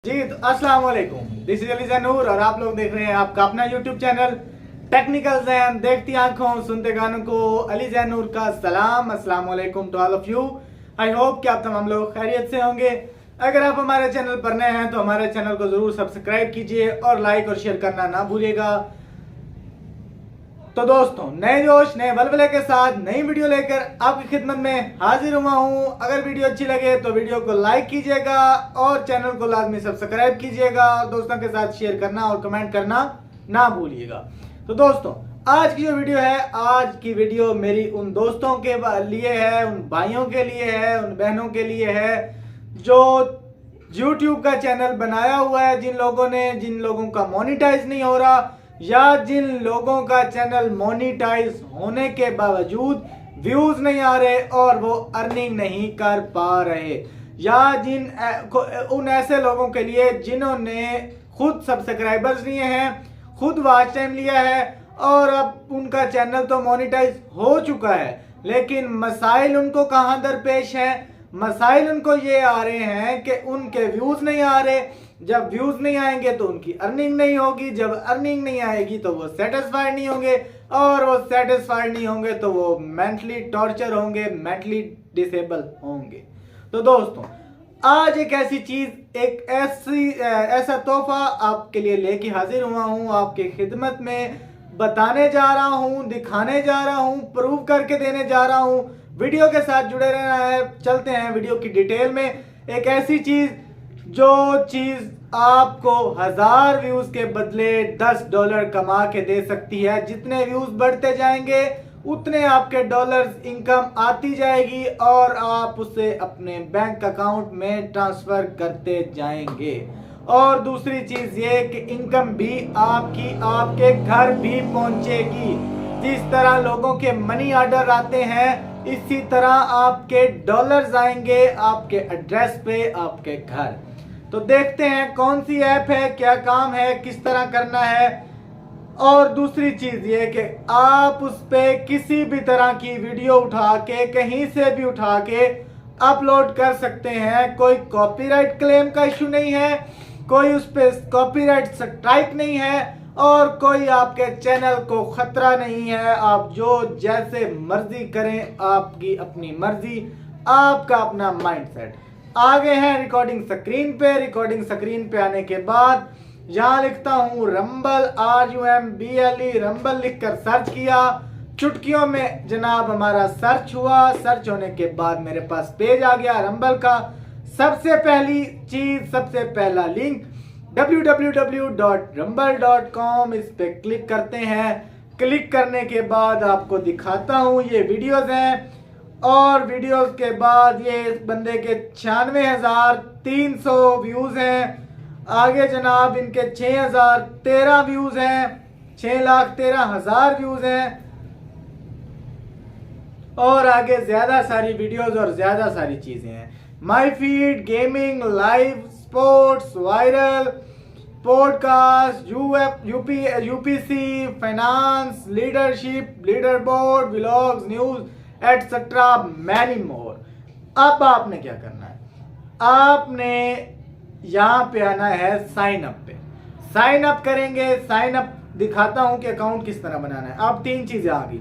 जी तो अस्सलाम वालेकुम, दिस इज अली जैनूर और आप लोग देख रहे हैं आपका अपना यूट्यूब चैनल टेक्निकल जैन। देखती आंखों सुनते गानों को अली जैनूर का सलाम, अस्सलाम वालेकुम to all of you. I hope कि आप तमाम लोग खैरियत से होंगे। अगर आप हमारे चैनल पर नए हैं तो हमारे चैनल को जरूर सब्सक्राइब कीजिए और लाइक और शेयर करना ना भूलिएगा। तो दोस्तों, नए जोश नए बलबले के साथ नई वीडियो लेकर आपकी खिदमत में हाजिर हुआ हूं। अगर वीडियो अच्छी लगे तो वीडियो को लाइक कीजिएगा और चैनल को लाजमी सब्सक्राइब कीजिएगा और दोस्तों के साथ शेयर करना और कमेंट करना ना भूलिएगा। तो दोस्तों, आज की जो वीडियो है, आज की वीडियो मेरी उन दोस्तों के लिए है, उन भाइयों के लिए है, उन बहनों के लिए है जो YouTube का चैनल बनाया हुआ है, जिन लोगों का मोनिटाइज नहीं हो रहा या जिन लोगों का चैनल मोनिटाइज होने के बावजूद व्यूज नहीं आ रहे और वो अर्निंग नहीं कर पा रहे, या उन ऐसे लोगों के लिए जिन्होंने खुद सब्सक्राइबर्स लिए हैं, खुद वॉच टाइम लिया है और अब उनका चैनल तो मोनिटाइज हो चुका है, लेकिन मसाइल उनको कहाँ दरपेश है। मसाइल उनको ये आ रहे हैं कि उनके व्यूज नहीं आ रहे। जब व्यूज नहीं आएंगे तो उनकी अर्निंग नहीं होगी, जब अर्निंग नहीं आएगी तो वो सेटिस्फाइड नहीं होंगे और वो सेटिस्फाइड नहीं होंगे तो वो मेंटली टॉर्चर होंगे, मेंटली डिसेबल होंगे। तो दोस्तों, आज एक ऐसी चीज, ऐसा तोहफा आपके लिए लेके हाजिर हुआ हूं, आपके खिदमत में बताने जा रहा हूं, दिखाने जा रहा हूं, प्रूव करके देने जा रहा हूं। वीडियो के साथ जुड़े रहना है। चलते हैं वीडियो की डिटेल में। एक ऐसी चीज जो चीज आपको 1000 व्यूज के बदले $10 कमा के दे सकती है। जितने व्यूज बढ़ते जाएंगे उतने आपके डॉलर्स इनकम आती जाएगी और आप उसे अपने बैंक अकाउंट में ट्रांसफर करते जाएंगे। और दूसरी चीज ये कि इनकम भी आपकी आपके घर भी पहुंचेगी। जिस तरह लोगों के मनी ऑर्डर आते हैं, इसी तरह आपके डॉलर्स आएंगे आपके एड्रेस पे, आपके घर। तो देखते हैं कौन सी ऐप है, क्या काम है, किस तरह करना है। और दूसरी चीज ये कि आप उस पे किसी भी तरह की वीडियो उठा के, कहीं से भी उठा के अपलोड कर सकते हैं। कोई कॉपीराइट क्लेम का इशू नहीं है, कोई उस पे कॉपीराइट स्ट्राइक नहीं है और कोई आपके चैनल को खतरा नहीं है। आप जो जैसे मर्जी करें, आपकी अपनी मर्जी, आपका अपना माइंडसेट। आगे हैं रिकॉर्डिंग स्क्रीन पे। रिकॉर्डिंग स्क्रीन पे आने के बाद यहां लिखता हूं रंबल, RUMBLE, रंबल लिखकर सर्च किया। चुटकियों में जनाब हमारा सर्च हुआ। सर्च होने के बाद मेरे पास पेज आ गया रंबल का। सबसे पहली चीज, सबसे पहला लिंक www.rumble.com, इस पे क्लिक करते हैं। क्लिक करने के बाद आपको दिखाता हूं ये वीडियोस हैं और वीडियोस के बाद ये इस बंदे के 96,300 व्यूज हैं। आगे जनाब इनके 6,013 व्यूज हैं, 6,13,000 व्यूज हैं और आगे ज्यादा सारी वीडियोस और ज्यादा सारी चीजें हैं। My feed, gaming, live, sports, viral, podcast, UPC, finance, leadership, leader board, vlogs, news etcetera, many more. अब आपने क्या करना है, आपने यहां पे आना है साइन अप पे। साइन अप करेंगे। साइन अप दिखाता हूं कि अकाउंट किस तरह बनाना है। अब 3 चीजें आ गई,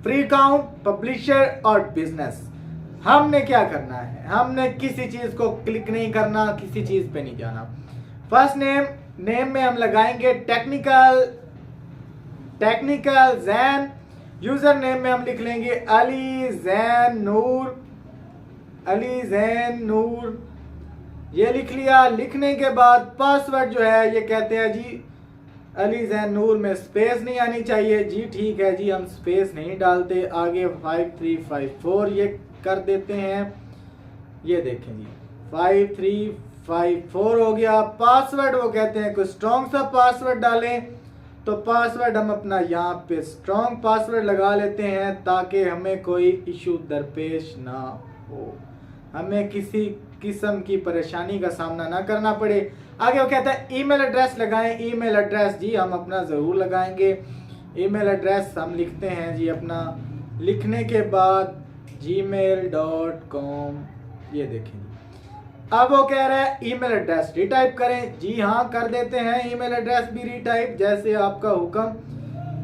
फ्री अकाउंट, पब्लिशर और बिजनेस। हमने क्या करना है, हमने किसी चीज को क्लिक नहीं करना, किसी चीज पे नहीं जाना। फर्स्ट नेम में हम लगाएंगे टेक्निकल जैन। यूजर नेम में हम लिख लेंगे अली जैन नूर। ये लिख लिया। लिखने के बाद पासवर्ड जो है, ये कहते हैं जी अली जैन नूर में स्पेस नहीं आनी चाहिए। जी ठीक है जी, हम स्पेस नहीं डालते। आगे 5354 ये कर देते हैं। ये देखें जी, 5354 हो गया। पासवर्ड वो कहते हैं कोई स्ट्रॉन्ग सा पासवर्ड डालें, तो पासवर्ड हम अपना यहाँ पे स्ट्रॉन्ग पासवर्ड लगा लेते हैं ताकि हमें कोई इशू दरपेश ना हो, हमें किसी किस्म की परेशानी का सामना ना करना पड़े। आगे वो कहता है ईमेल एड्रेस लगाएं। ईमेल एड्रेस जी हम अपना ज़रूर लगाएंगे। ईमेल एड्रेस हम लिखते हैं जी अपना। लिखने के बाद gmail.com, ये देखें अब वो कह रहा है ईमेल एड्रेस रीटाइप करें। जी हाँ, कर देते हैं ईमेल एड्रेस भी रीटाइप, जैसे आपका हुक्म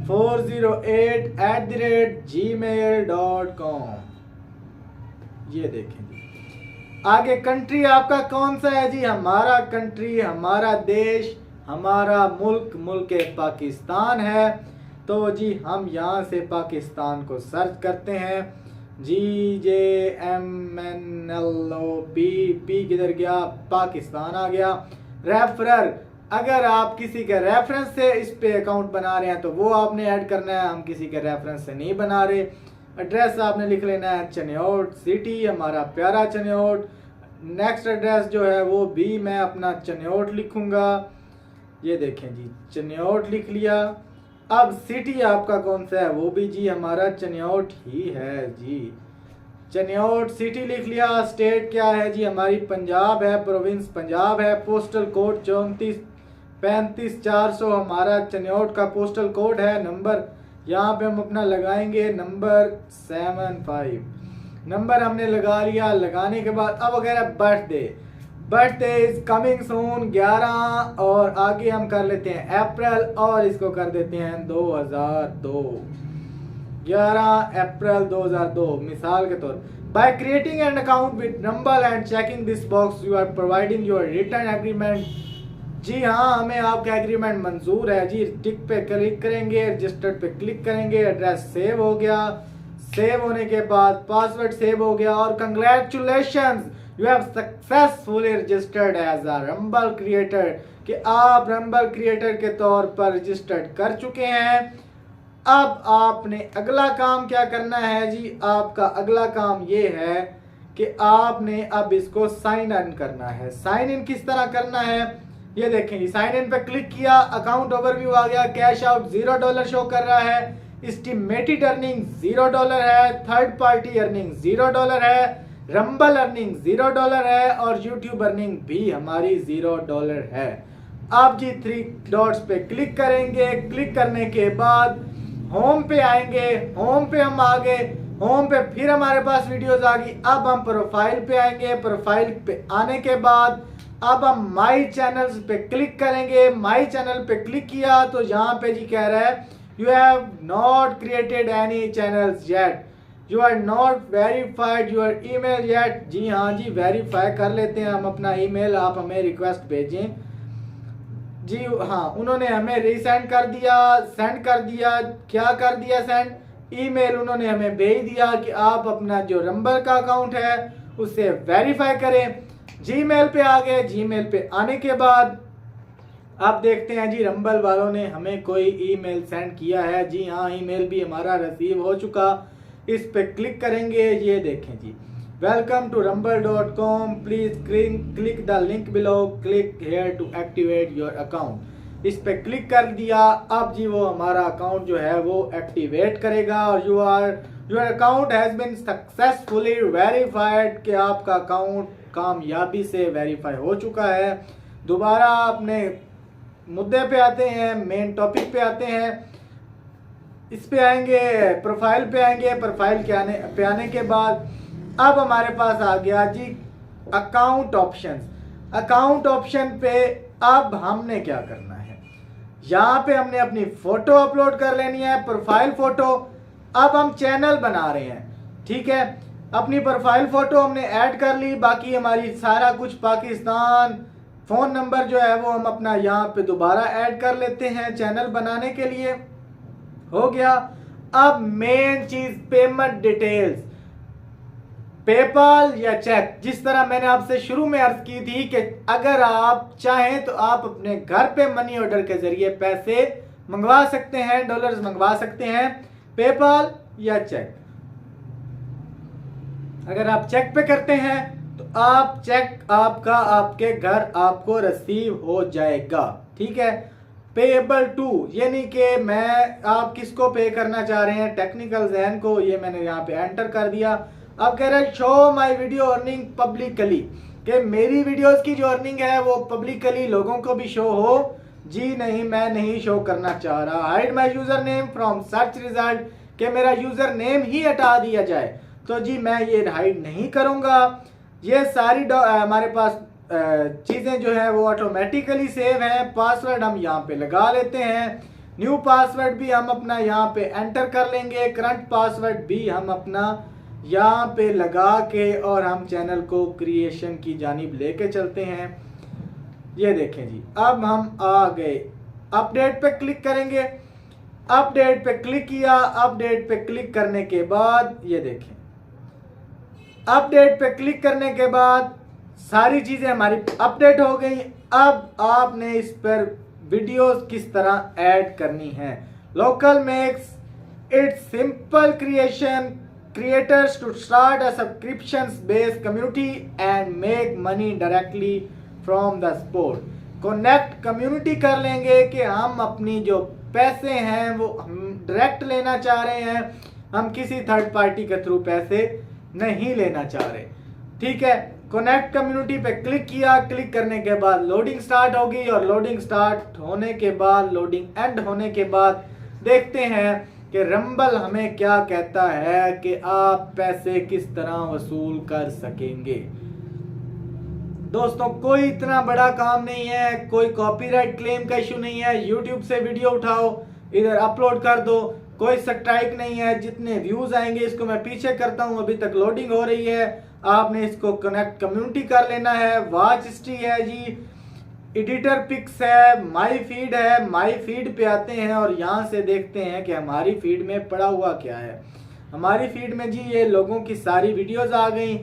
408@gmail.com। ये देखें जी। आगे कंट्री आपका कौन सा है जी? हमारा कंट्री, हमारा देश, हमारा मुल्क पाकिस्तान है। तो जी हम यहाँ से पाकिस्तान को सर्च करते हैं। GJMNLOP किधर गया? पाकिस्तान आ गया। रेफरर, अगर आप किसी के रेफरेंस से इस पे अकाउंट बना रहे हैं तो वो आपने ऐड करना है, हम किसी के रेफरेंस से नहीं बना रहे। एड्रेस आपने लिख लेना है चनियोट सिटी, हमारा प्यारा चनियोट। नेक्स्ट एड्रेस जो है वो भी मैं अपना चनियोट लिखूंगा। ये देखें जी, चनियोट लिख लिया। अब सिटी आपका कौन सा है? वो भी जी हमारा चनियोट ही है जी, चनियोट सिटी लिख लिया। स्टेट क्या है जी? हमारी पंजाब है, प्रोविंस पंजाब है। पोस्टल कोड 3435 हमारा चनियोट का पोस्टल कोड है। नंबर यहाँ पे हम अपना लगाएंगे नंबर 75। नंबर हमने लगा लिया। लगाने के बाद अब वगैरह बर्थडे इज कमिंग सून 11 और आगे हम कर लेते हैं अप्रैल और इसको कर देते हैं 2002, 11 अप्रैल 2002 मिसाल के तौर। By creating an account with number and checking this box you are providing your return agreement. जी हाँ, हमें आपका एग्रीमेंट मंजूर है जी। टिक पे क्लिक करेंगे, रजिस्टर्ड पे क्लिक करेंगे। एड्रेस सेव हो गया। सेव होने के बाद पासवर्ड सेव हो गया और congratulations, you have successfully registered as a Rumble creator, कि आप रंबल क्रिएटर के तौर पर रजिस्टर्ड कर चुके हैं। अब आपने अगला काम क्या करना है जी? आपका अगला काम ये है कि आपने अब इसको साइन इन करना है। साइन इन किस तरह करना है ये देखें जी। साइन इन पे क्लिक किया, अकाउंट ओवरव्यू आ गया। कैश आउट $0 शो कर रहा है। एस्टिमेटेड अर्निंग $0 है। थर्ड पार्टी अर्निंग $0 है। रंबल अर्निंग $0 है और यूट्यूब अर्निंग भी हमारी $0 है। आप जी 3 डॉट्स पे क्लिक करेंगे। क्लिक करने के बाद होम पे आएंगे। होम पे हम आ गए। होम पे फिर हमारे पास वीडियोस आ गई। अब हम प्रोफाइल पे आएंगे। प्रोफाइल पे आने के बाद अब हम माई चैनल्स पे क्लिक करेंगे। माई चैनल पे क्लिक किया तो यहाँ पे जी कह रहा है you have not created any channels yet, you are not verified your email yet. जी हाँ जी, वेरीफाई कर लेते हैं हम अपना ईमेल। आप हमें रिक्वेस्ट भेजें जी। हाँ, उन्होंने हमें रीसेंड कर दिया, सेंड कर दिया। क्या कर दिया? सेंड ईमेल उन्होंने हमें भेज दिया कि आप अपना जो रंबल का अकाउंट है उससे वेरीफाई करें। जीमेल पे आ गए। जीमेल पे आने के बाद आप देखते हैं जी रंबल वालों ने हमें कोई ईमेल सेंड किया है। जी हाँ, ईमेल भी हमारा रिसीव हो चुका। इस पे क्लिक करेंगे। ये देखें जी, welcome to rumble.com, please click the link below, click here to activate your account. इस पे क्लिक कर दिया। अब जी वो हमारा अकाउंट जो है वो एक्टिवेट करेगा और your account has been successfully verified, कि आपका अकाउंट कामयाबी से वेरीफाई हो चुका है। दोबारा अपने मुद्दे पे आते हैं, मेन टॉपिक पे आते हैं। इस पे आएंगे, प्रोफाइल पे आएंगे। प्रोफाइल पे आने के बाद अब हमारे पास आ गया जी अकाउंट ऑप्शंस। अकाउंट ऑप्शन पे अब हमने क्या करना है, यहाँ पे हमने अपनी फोटो अपलोड कर लेनी है, प्रोफाइल फोटो। अब हम चैनल बना रहे हैं, ठीक है। अपनी प्रोफाइल फोटो हमने ऐड कर ली। बाकी हमारी सारा कुछ पाकिस्तान, फोन नंबर जो है वो हम अपना यहाँ पे दोबारा ऐड कर लेते हैं चैनल बनाने के लिए। हो गया। अब मेन चीज पेमेंट डिटेल्स, पेपाल या चेक। जिस तरह मैंने आपसे शुरू में अर्ज की थी कि अगर आप चाहें तो आप अपने घर पे मनी ऑर्डर के जरिए पैसे मंगवा सकते हैं, डॉलर्स मंगवा सकते हैं, पेपाल या चेक। अगर आप चेक पे करते हैं तो आप चेक आपका आपके घर आपको रिसीव हो जाएगा, ठीक है। पेएबल टू, यानी कि मैं आप किसको पे करना चाह रहे हैं, टेक्निकल जहन को, ये मैंने यहाँ पे एंटर कर दिया। अब कह रहे हैं show my video earning publicly, कि मेरी वीडियोस की जो अर्निंग है वो पब्लिकली लोगों को भी शो हो। जी नहीं, मैं नहीं शो करना चाह रहा। Hide my user name from search result, कि मेरा यूजर नेम ही हटा दिया जाए। तो जी मैं ये हाइड नहीं करूंगा। ये सारी हमारे पास चीज़ें जो है वो ऑटोमेटिकली सेव हैं। पासवर्ड हम यहाँ पे लगा लेते हैं, न्यू पासवर्ड भी हम अपना यहाँ पे एंटर कर लेंगे, करंट पासवर्ड भी हम अपना यहाँ पे लगा के और हम चैनल को क्रिएशन की जानिब लेके चलते हैं। ये देखें जी, अब हम आ गए, अपडेट पे क्लिक करेंगे। अपडेट पे क्लिक किया, अपडेट पे क्लिक करने के बाद ये देखें, अपडेट पे क्लिक करने के बाद सारी चीज़ें हमारी अपडेट हो गई। अब आपने इस पर वीडियोस किस तरह ऐड करनी है। Local makes it simple creation creators to start a subscriptions based community and make money directly from the support. Connect community कर लेंगे कि हम अपनी जो पैसे हैं वो हम डायरेक्ट लेना चाह रहे हैं, हम किसी थर्ड पार्टी के थ्रू पैसे नहीं लेना चाह रहे। ठीक है, कनेक्ट कम्युनिटी पे क्लिक किया, क्लिक करने के बाद लोडिंग स्टार्ट होगी और लोडिंग स्टार्ट होने के बाद, लोडिंग एंड होने के बाद देखते हैं कि रंबल हमें क्या कहता है कि आप पैसे किस तरह वसूल कर सकेंगे। दोस्तों कोई इतना बड़ा काम नहीं है, कोई कॉपीराइट क्लेम का इशू नहीं है। यूट्यूब से वीडियो उठाओ, इधर अपलोड कर दो, कोई स्ट्राइक नहीं है। जितने व्यूज आएंगे इसको मैं पीछे करता हूँ, अभी तक लोडिंग हो रही है। आपने इसको कनेक्ट कम्युनिटी कर लेना है। वॉच हिस्ट्री है जी, एडिटर पिक्स है, माई फीड है। माई फीड पे आते हैं और यहाँ से देखते हैं कि हमारी फीड में पड़ा हुआ क्या है। हमारी फीड में जी ये लोगों की सारी वीडियोस आ गई।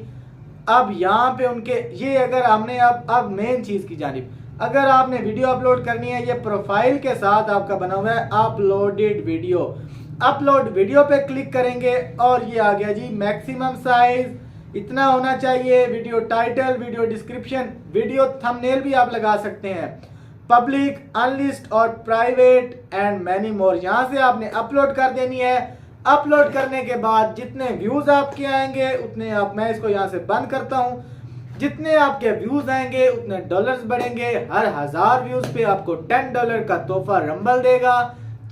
अब यहाँ पे उनके ये अगर हमने अब मेन चीज़ की जानिब, अगर आपने वीडियो अपलोड करनी है, ये प्रोफाइल के साथ आपका बना हुआ है अपलोडेड वीडियो। अपलोड वीडियो पे क्लिक करेंगे और ये आ गया जी मैक्सिमम साइज इतना होना चाहिए। Video title, video description, video thumbnail भी आप लगा सकते हैं, पब्लिक, अनलिस्ट और प्राइवेट एंड मैनी मोर। यहाँ से आपने अपलोड कर देनी है। अपलोड करने के बाद जितने व्यूज आपके आएंगे उतने आप, मैं इसको यहाँ से बंद करता हूँ, जितने आपके व्यूज आएंगे उतने डॉलर्स बढ़ेंगे। हर 1000 व्यूज पे आपको $10 का तोहफा रंबल देगा।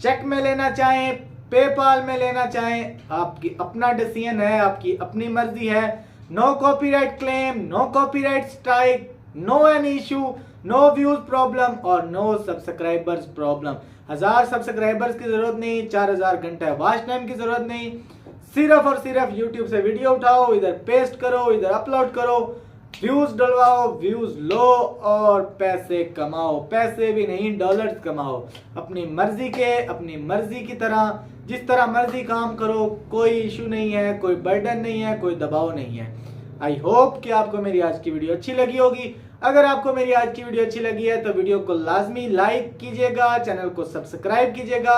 चेक में लेना चाहें, पेपाल में लेना चाहें, आपकी अपना डिसीजन है, आपकी अपनी मर्जी है। No copyright claim, no copyright strike, no any issue, no views problem और नो सब्सक्राइबर्स प्रॉब्लम। 1000 सब्सक्राइबर्स की जरूरत नहीं, 4000 घंटे वॉच टाइम की जरूरत नहीं। सिर्फ और सिर्फ यूट्यूब से वीडियो उठाओ, इधर पेस्ट करो, इधर अपलोड करो, व्यूज डलवाओ, व्यूज लो और पैसे कमाओ। पैसे भी नहीं, डॉलर्स कमाओ अपनी मर्जी के, अपनी मर्जी की तरह, जिस तरह मर्जी काम करो। कोई इशू नहीं है, कोई बर्डन नहीं है, कोई दबाव नहीं है। आई होप कि आपको मेरी आज की वीडियो अच्छी लगी होगी। अगर आपको मेरी आज की वीडियो अच्छी लगी है तो वीडियो को लाजमी लाइक कीजिएगा, चैनल को सब्सक्राइब कीजिएगा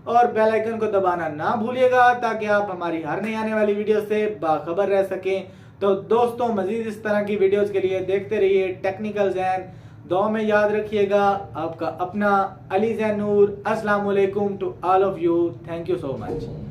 और बेल आइकन को दबाना ना भूलिएगा ताकि आप हमारी हर नई आने वाली वीडियो से बाखबर रह सकें। तो दोस्तों मजीद इस तरह की वीडियोस के लिए देखते रहिए टेक्निकल जैन। दुआ में याद रखिएगा, आपका अपना अली जैन नूर। अस्सलाम वालेकुम to all of you. Thank you so much.